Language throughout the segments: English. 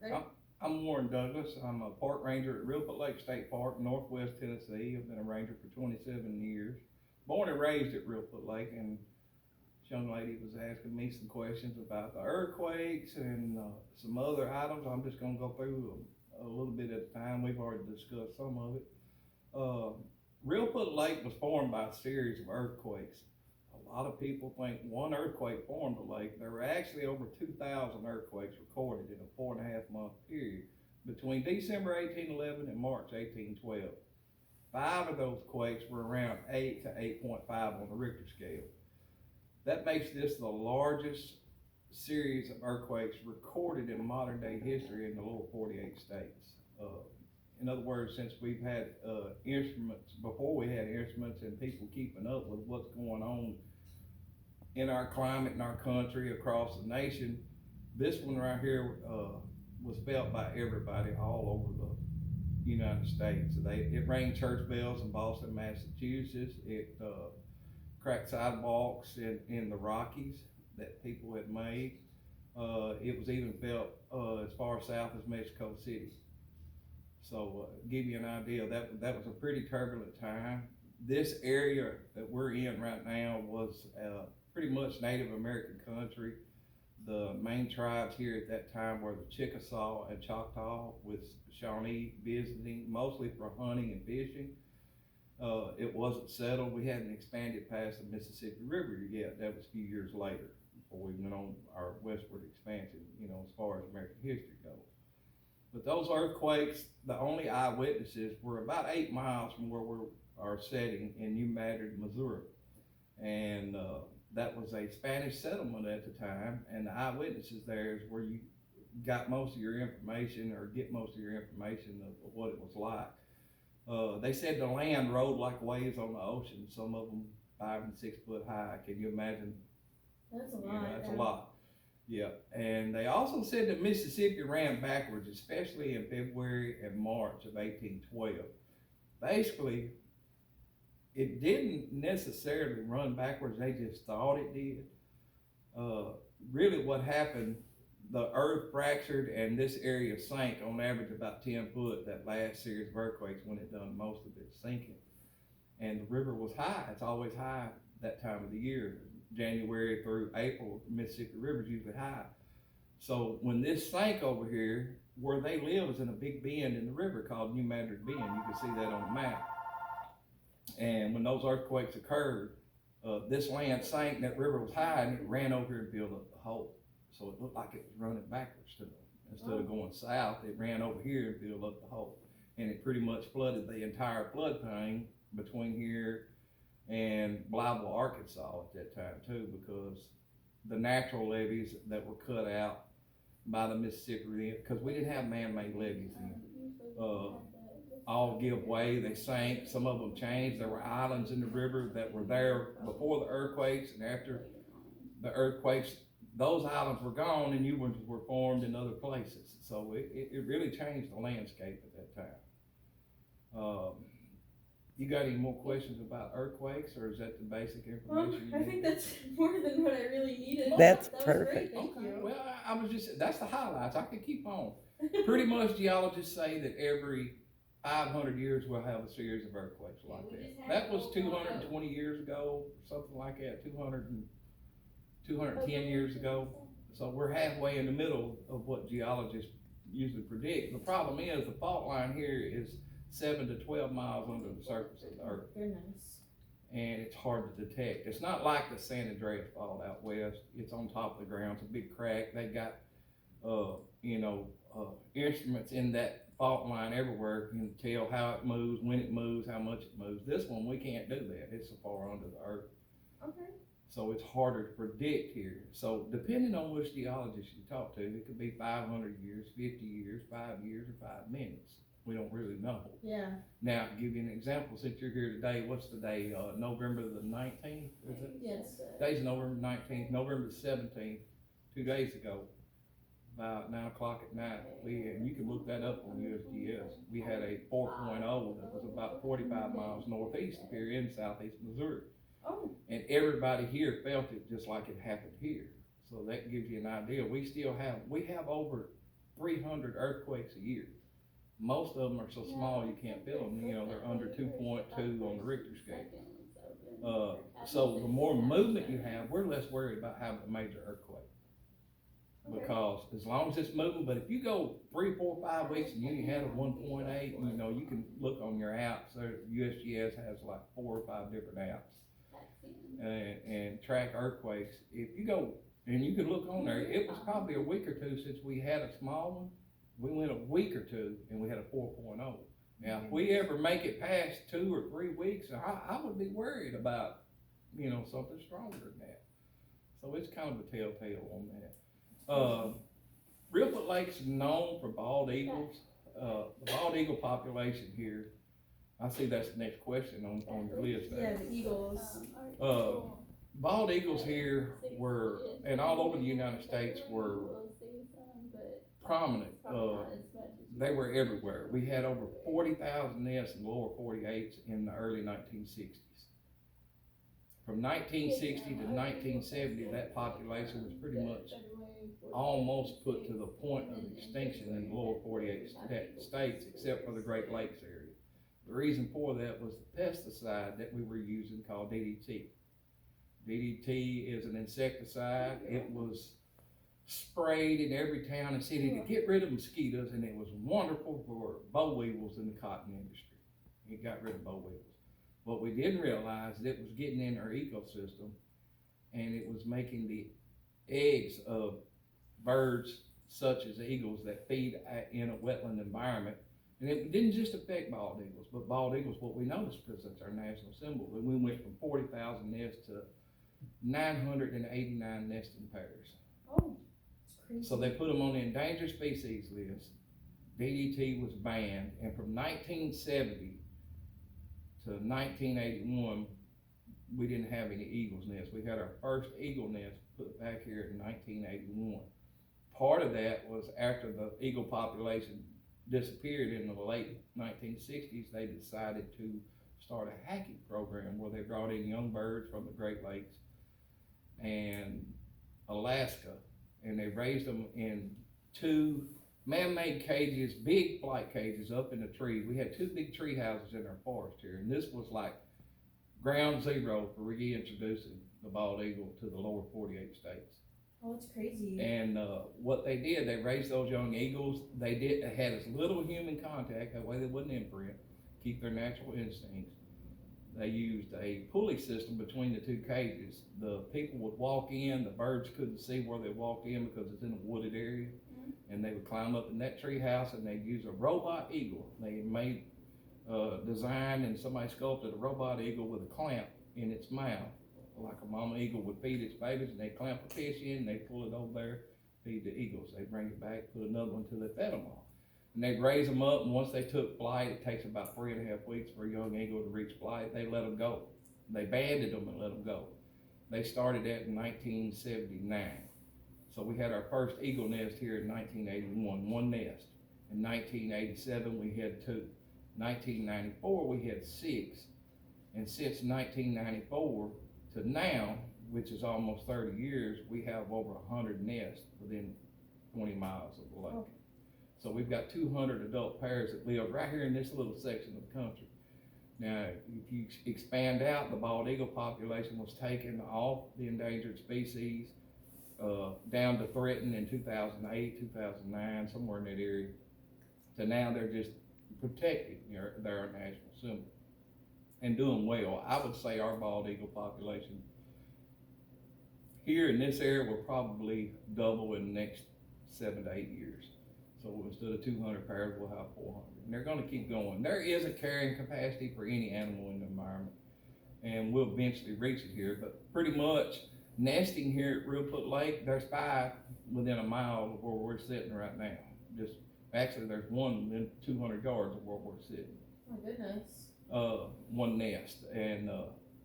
Ready? I'm Warren Douglas. I'm a park ranger at Reelfoot Lake State Park, Northwest Tennessee. I've been a ranger for 27 years. Born and raised at Reelfoot Lake, and this young lady was asking me some questions about the earthquakes and some other items. I'm just going to go through a little bit at a time. We've already discussed some of it. Uh, Reelfoot Lake was formed by a series of earthquakes. A lot of people think one earthquake formed the lake. There were actually over 2,000 earthquakes recorded in a 4.5 month period between December 1811 and March 1812. Five of those quakes were around 8 to 8.5 on the Richter scale. That makes this the largest series of earthquakes recorded in modern day history in the lower 48 states. In other words, since we've had instruments, before we had instruments and people keeping up with what's going on in our climate, in our country, across the nation, this one right here was felt by everybody all over the United States. It rang church bells in Boston, Massachusetts. It cracked sidewalks in the Rockies that people had made. It was even felt as far south as Mexico City. So give you an idea, that was a pretty turbulent time. This area that we're in right now was pretty much Native American country. The main tribes here at that time were the Chickasaw and Choctaw, with Shawnee visiting, mostly for hunting and fishing. It wasn't settled. We hadn't expanded past the Mississippi River yet. That was a few years later before we went on our westward expansion, as far as American history goes. But those earthquakes, the only eyewitnesses were about 8 miles from where we are setting in New Madrid, Missouri. And that was a Spanish settlement at the time, and the eyewitnesses there is where you got most of your information, or get most of your information of what it was like. They said the land rode like waves on the ocean, some of them 5 and 6 foot high. Can you imagine? That's a lot. That's a lot. Yeah, and they also said that Mississippi ran backwards, especially in February and March of 1812. Basically, it didn't necessarily run backwards, they just thought it did. Really what happened, the earth fractured and this area sank on average about 10 foot, that last series of earthquakes, when it done most of it sinking. And the river was high, it's always high that time of the year. January through April, the Mississippi River is usually high. So when this sank over here, where they live is in a big bend in the river called New Madrid Bend. You can see that on the map. And when those earthquakes occurred, this land sank and that river was high, and it ran over here and filled up the hole. So it looked like it was running backwards to them. Instead of going south, it ran over here and filled up the hole. And it pretty much flooded the entire floodplain between here and Blytheville, Arkansas at that time too, because the natural levees that were cut out by the Mississippi, because we didn't have man-made levees then, all give way. They sank. Some of them changed. There were islands in the river that were there before the earthquakes, and after the earthquakes, those islands were gone and new ones were formed in other places. So it really changed the landscape at that time. You got any more questions about earthquakes, or is that the basic information you I need? think that's more than what I really needed. That's That was perfect. great, thank you. Well, I was just, that's the highlights. I could keep on. Pretty much geologists say that every 500 years we'll have a series of earthquakes like that. That was 220 years ago, something like that, 210 years ago. So we're halfway in the middle of what geologists usually predict. The problem is the fault line here is 7 to 12 miles under the surface of the earth. Goodness. And it's hard to detect. It's not like the San Andreas fault out west. It's on top of the ground. It's a big crack. They got, instruments in that fault line everywhere. You can tell how it moves, when it moves, how much it moves. This one, we can't do that. It's so far under the earth. Okay. So it's harder to predict here. So depending on which geologist you talk to, it could be 500 years, 50 years, 5 years, or 5 minutes. We don't really know. Yeah. Now, to give you an example, since you're here today, what's the day? November the 19th, is it? Yes. Today's November 19th, November the 17th, 2 days ago, about 9 o'clock at night. And you can look that up on USGS. We had a 4.0 that was about 45 miles northeast of here in southeast Missouri. Oh. And everybody here felt it just like it happened here. So that gives you an idea. We have over 300 earthquakes a year. Most of them are so small you can't feel them, you know, they're under 2.2 on the Richter scale. So the more movement you have, we're less worried about having a major earthquake. Because as long as it's moving, but if you go 3, 4, 5 weeks and you only had a 1.8, you know, you can look on your apps. USGS has like 4 or 5 different apps and track earthquakes. If you go, and you can look on there, it was probably a week or two since we had a small one. We went a week or two and we had a 4.0. Now, if we ever make it past 2 or 3 weeks, I would be worried about, you know, something stronger than that. So it's kind of a telltale on that. Reelfoot Lake's known for bald eagles. The bald eagle population here, I see that's the next question on your list there. Yeah, the eagles. Bald eagles here were, and all over the United States, were prominent. They were everywhere. We had over 40,000 nests in the lower 48s in the early 1960s. From 1960 to 1970, that population was pretty much almost put to the point of extinction in the lower 48 states, except for the Great Lakes area. The reason for that was the pesticide that we were using called DDT. DDT is an insecticide. It was sprayed in every town and city to get rid of mosquitoes, and it was wonderful for boll weevils in the cotton industry. It got rid of boll weevils. What we didn't realize is it was getting in our ecosystem, and it was making the eggs of birds such as eagles that feed in a wetland environment. And it didn't just affect bald eagles, but bald eagles, what we noticed, because that's our national symbol, and we went from 40,000 nests to 989 nesting pairs. Oh, it's crazy. So they put them on the endangered species list. DDT was banned, and from 1970 to 1981, we didn't have any eagles nests. We had our first eagle nest put back here in 1981. Part of that was after the eagle population disappeared in the late 1960s, they decided to start a hacking program where they brought in young birds from the Great Lakes and Alaska, and they raised them in 2 man-made cages, big flight cages up in the tree. We had 2 big tree houses in our forest here, and this was like ground zero for reintroducing the bald eagle to the lower 48 states. Oh, it's crazy. And what they did, they raised those young eagles. They had as little human contact, that way they wouldn't imprint, keep their natural instincts. They used a pulley system between the 2 cages. The people would walk in, the birds couldn't see where they walked in because it's in a wooded area. And they would climb up in that tree house and they'd use a robot eagle. They made, designed, and somebody sculpted a robot eagle with a clamp in its mouth, like a mama eagle would feed its babies, and they clamp a fish in, and they pull it over there, feed the eagles. They bring it back, put another one until they fed them all. And they'd raise them up, and once they took flight, it takes about 3.5 weeks for a young eagle to reach flight. They let them go. They banded them and let them go. They started that in 1979. So we had our first eagle nest here in 1981, 1 nest. In 1987, we had 2. 1994, we had 6. And since 1994 to now, which is almost 30 years, we have over 100 nests within 20 miles of the lake. Oh. So we've got 200 adult pairs that live right here in this little section of the country. Now, if you expand out, the bald eagle population was taken off the endangered species down to threatened in 2008, 2009, somewhere in that area. So now they're just protected. They're our national symbol and doing well. I would say our bald eagle population here in this area will probably double in the next 7 to 8 years. So instead of 200 pairs, we'll have 400. And they're going to keep going. There is a carrying capacity for any animal in the environment, and we'll eventually reach it here. But pretty much nesting here at Reelfoot Lake, there's 5 within a mile of where we're sitting right now. Actually, there's 1 within 200 yards of where we're sitting. Oh, goodness. 1 nest, and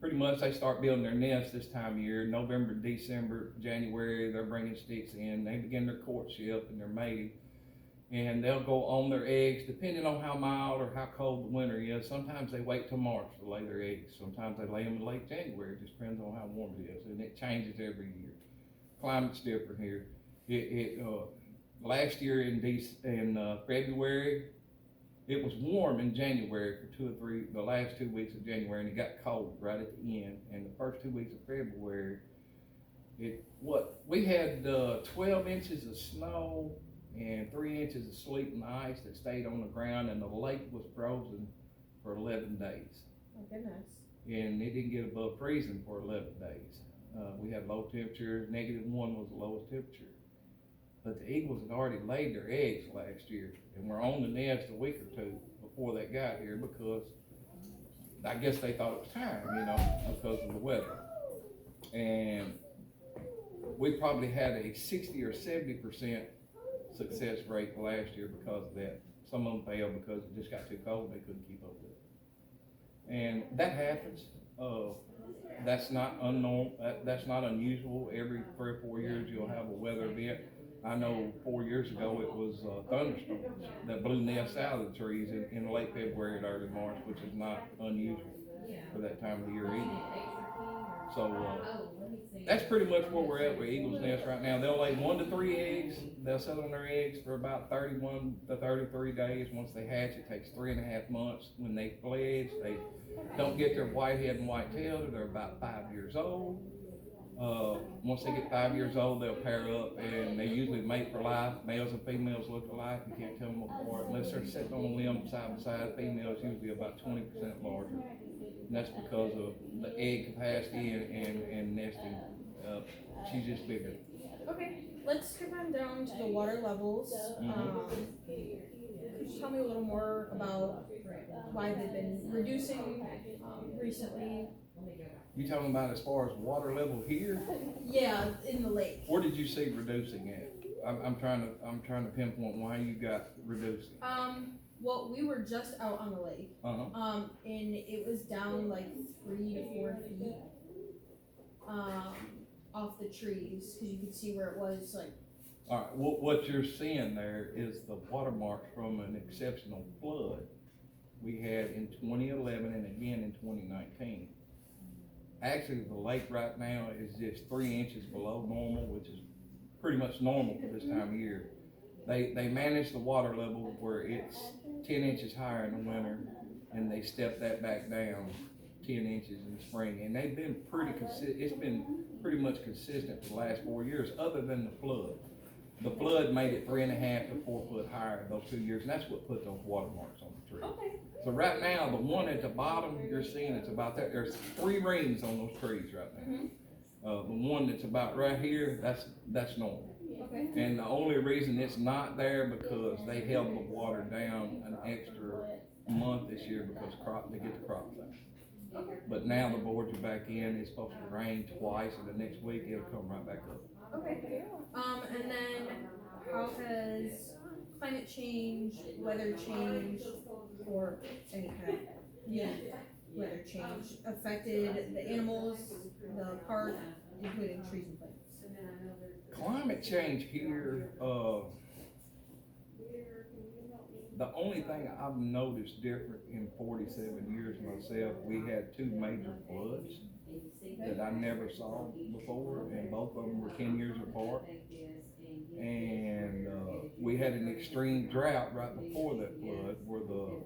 pretty much they start building their nests this time of year. November, December, January, they're bringing sticks in. They begin their courtship and their mating, and they'll go on their eggs depending on how mild or how cold the winter is. Sometimes they wait till March to lay their eggs. Sometimes they lay them in late January. It just depends on how warm it is, and it changes every year. Climate's different here. last year in February, it was warm in January for the last 2 weeks of January, and it got cold right at the end. And the first 2 weeks of February, we had 12 inches of snow and 3 inches of sleet and ice that stayed on the ground, and the lake was frozen for 11 days. Oh goodness. And it didn't get above freezing for 11 days. We had low temperature, -1 was the lowest temperature. But the eagles had already laid their eggs last year, and were on the nest a week or two before they got here, because I guess they thought it was time, because of the weather. And we probably had a 60 or 70% success rate last year because of that. Some of them failed because it just got too cold and they couldn't keep up with it. And that happens. That's not that's not unusual. Every 3 or 4 years you'll have a weather event. I know 4 years ago it was thunderstorms that blew nests out of the trees in late February and early March, which is not unusual for that time of the year either. So that's pretty much where we're at with eagle's nest right now. They'll lay 1 to 3 eggs. They'll sit on their eggs for about 31 to 33 days. Once they hatch, it takes 3.5 months. When they fledge, they don't get their white head and white tail till they're about 5 years old. Once they get 5 years old, they'll pair up, and they usually mate for life. Males and females look alike. You can't tell them apart unless they're sitting on a limb side by side. Females usually about 20% larger. And that's because of the egg capacity and nesting. She's just bigger. Okay, let's come on down to the water levels. Could you tell me a little more about why they've been reducing recently? You talking about as far as water level here? Yeah, in the lake. Where did you see reducing at? I'm trying to pinpoint why you got reducing. Well, we were just out on the lake. And it was down like 3 to 4 feet. Off the trees, because you could see where it was like. All right, what you're seeing there is the watermarks from an exceptional flood we had in 2011 and again in 2019. Actually, the lake right now is just 3 inches below normal, which is pretty much normal for this time of year. They manage the water level where it's 10 inches higher in the winter, and they step that back down 10 inches in the spring, and they've been pretty consistent. It's been pretty much consistent for the last 4 years, other than the flood. The flood made it 3.5 to 4 foot higher those 2 years, and that's what put those watermarks on the tree. Okay. So right now, the one at the bottom you're seeing, it's about that. There's 3 rings on those trees right now. The one that's about right here, that's normal. Okay. And the only reason it's not there because they held the water down an extra month this year because they get the crops out. Okay. But now the boards are back in. It's supposed to rain twice, and the next week it'll come right back up. Okay. And then how has climate change, weather change, or any kind of weather change affected the animals, the park, including trees and plants? Climate change here, the only thing I've noticed different in 47 years myself, we had 2 major floods that I never saw before, and both of them were 10 years apart. And we had an extreme drought right before that flood where the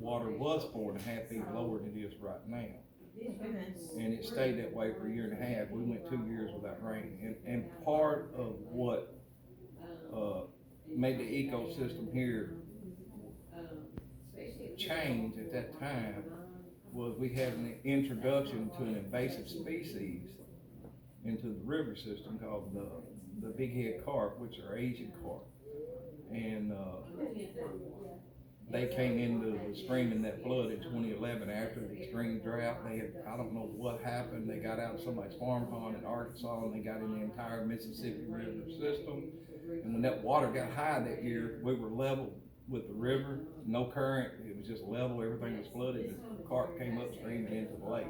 water was 4.5 feet lower than it is right now. And it stayed that way for a year and a half. We went 2 years without rain. And part of what made the ecosystem here change at that time was we had an introduction to an invasive species into the river system called the bighead carp, which are Asian carp. And they came into the stream in that flood in 2011 after the extreme drought. I don't know what happened. They got out of somebody's farm pond in Arkansas, and they got in the entire Mississippi River system. And when that water got high that year, we were level with the river, no current. It was just level. Everything was flooded. And the carp came upstream and into the lake.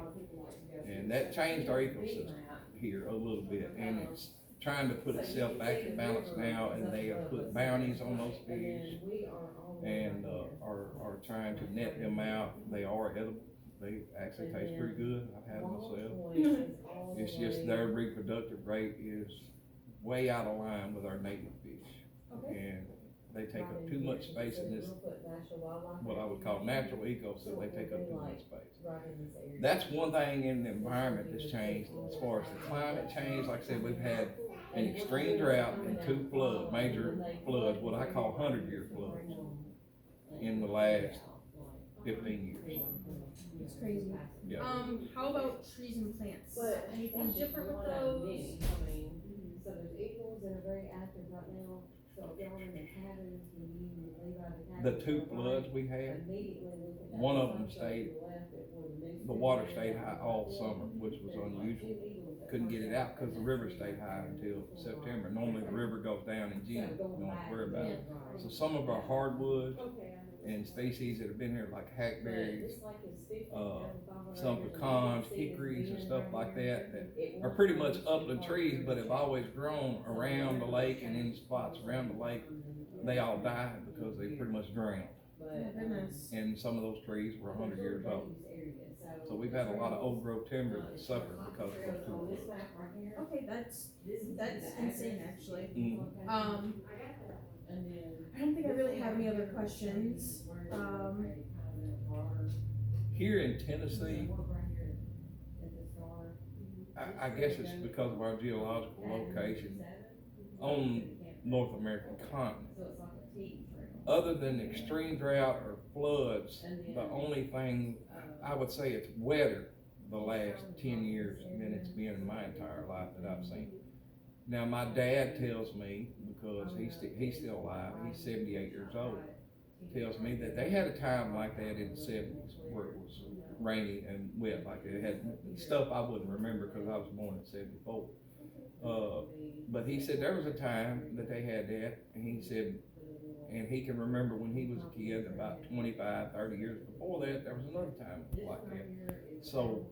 And that changed our ecosystem here a little bit. And it's trying to put itself back in balance now, and they have put bounties on those fish and are trying to net them out. They are edible. They actually taste pretty good. I've had them myself. It's just their reproductive rate is way out of line with our native fish. they take up too much space in this, what I would call natural ecosystem, they take up too much space. That's one thing in the environment that's changed. As far as the climate change, like I said, we've had an extreme drought and 2 major floods, what I call 100-year floods, in the last 15 years. It's crazy. Yeah. How about trees and plants? Anything different with those? So there's eagles that are very active right now, so if y'all in the cabins, when you leave out of the cabin. The 2 floods we had, one of them stayed, the water stayed high all summer, which was unusual. Couldn't get it out because the river stayed high until September. Normally the river goes down in June, you don't have to worry about it. So some of our hardwoods and species that have been here, like hackberries, some pecans, hickories and stuff like that, that are pretty much upland trees, but have always grown around the lake and in spots around the lake. They all died because they pretty much drowned. Oh, goodness. And some of those trees were 100 years old. So we've had a lot of old growth timber that suffered because of those 2 floods. Okay, that's insane, actually. Mm. I don't think I really have any other questions. Here in Tennessee, I guess it's because of our geological location on North American continent. Other than extreme drought or floods, the only thing, I would say it's wetter the last 10 years than it's been in my entire life that I've seen. Now my dad tells me, because he's still alive, he's 78 years old, tells me that they had a time like that in the 70s where it was rainy and wet, like it had stuff I wouldn't remember because I was born in 74. But he said there was a time that they had that, and he said, and he can remember when he was a kid, about 25, 30 years before that, there was another time like that. So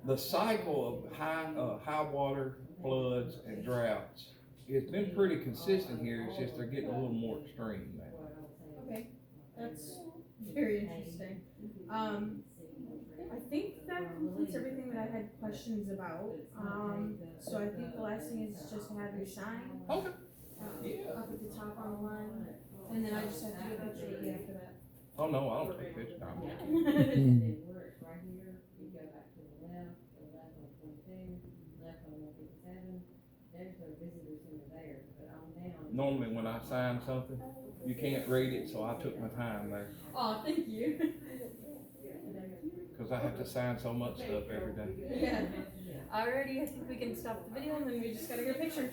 the cycle of high water, floods, and droughts, it's been pretty consistent here. It's just they're getting a little more extreme now. Okay, that's very interesting. I think that completes everything that I had questions about. So I think the last thing is just to have you sign. Okay. Yeah. Up at the top on the line, and then I just have to get a picture of you after that. Oh no, I don't take pictures. And then where it's right here, you go back to the left on 22, left on 157. There's no visitor center there, but on down. Normally when I sign something, you can't read it, so I took my time there. Oh, thank you. Because I have to sign so much stuff every day. Yeah. Alrighty, I think we can stop the video and then we just gotta get a picture.